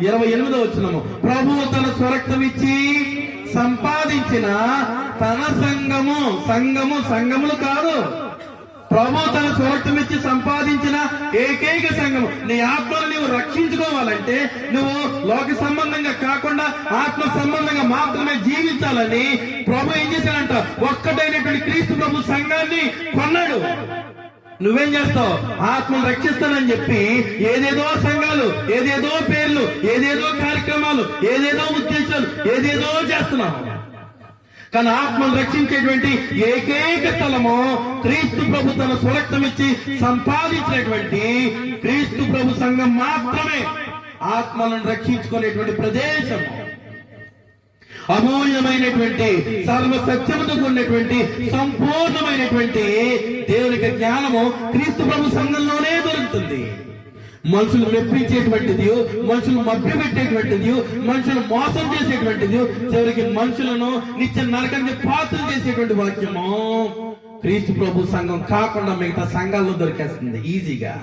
28వ వచనము, ప్రభువు తన స్వరక్తం ఇచ్చి సంపాదించిన తన సంఘములు కాదు, ప్రభు తన స్వరక్తం ఇచ్చి సంపాదించిన ఏకైక సంఘము. నీ ఆత్మను నీవు రక్షించుకోవాలంటే నువ్వు లోక సంబంధంగా కాకుండా ఆత్మ సంబంధంగా మాత్రమే జీవించాలని ప్రభు ఏం చేశాడంట, ఒక్కటైనటువంటి క్రీస్తు ప్రభు సంఘాన్ని కొన్నాడు. నువ్వేం చేస్తావు? ఆత్మను రక్షిస్తానని చెప్పి ఏదేదో సంఘాలు, ఏదేదో పేర్లు, ఏదేదో కార్యక్రమాలు, ఏదేదో ఉద్దేశాలు, ఏదేదో చేస్తున్నావు. కానీ ఆత్మను రక్షించేటువంటి ఏకైక స్థలము క్రీస్తు ప్రభు తన స్వరక్తం ఇచ్చి సంపాదించినటువంటి క్రీస్తు ప్రభు సంఘం మాత్రమే ఆత్మలను రక్షించుకునేటువంటి ప్రదేశం. అమూల్యమైనటువంటి సర్వ సత్యముతో కూడినటువంటి సంపూర్ణమైనటువంటి దేవునికి జ్ఞానము క్రీస్తు ప్రభు సంఘంలోనే దొరుకుతుంది. మనుషులు మెప్పించేటువంటిది, మనుషులు మభ్యపెట్టేటువంటిది, మనుషులు మోసం చేసేటువంటిది, చివరికి మనుషులను నిత్య నరకానికి పాత్రలు చేసేటువంటి వాక్యము క్రీస్తు ప్రభు సంఘం కాకుండా మిగతా సంఘాల్లో దొరికేస్తుంది ఈజీగా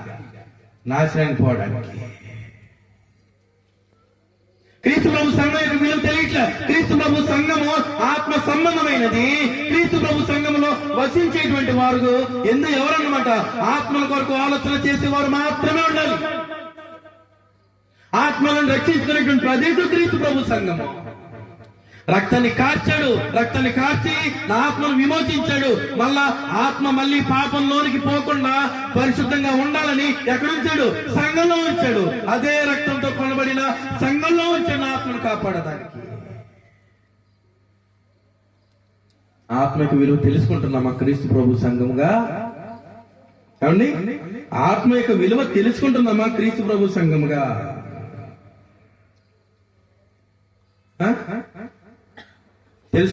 నాశనానికి పోవడానికి. క్రీస్తు ప్రభు సంఘం యొక్క విలువ తెలియట్లే. క్రీస్తు ప్రభు సంఘము ఆత్మ సంబంధమైనది. క్రీస్తు ప్రభు సంఘములో వసించేటువంటి వారు ఎవరన్నమాట, ఆత్మల కొరకు ఆలోచన చేసేవారు మాత్రమే ఉండాలి. ఆత్మలను రక్షించుకునేటువంటి ప్రదేశం క్రీస్తు ప్రభు సంఘము. రక్తాన్ని కార్చి నా ఆత్మను విమోచించాడు. ఆత్మ మళ్ళీ పాపంలోనికి పోకుండా పరిశుద్ధంగా ఉండాలని ఎక్కడుంచాడు? సంఘంలో ఉంచాడు. అదే రక్తంతో కొనబడిన సంఘంలో ఉంచాడు ఆత్మను కాపాడడానికి. ఆత్మకు విలువ తెలుసుకుంటున్నామా క్రీస్తు ప్రభు సంఘముగా? ఏమండి, ఆత్మ యొక్క విలువ తెలుసుకుంటున్నామా క్రీస్తు ప్రభు సంఘముగా?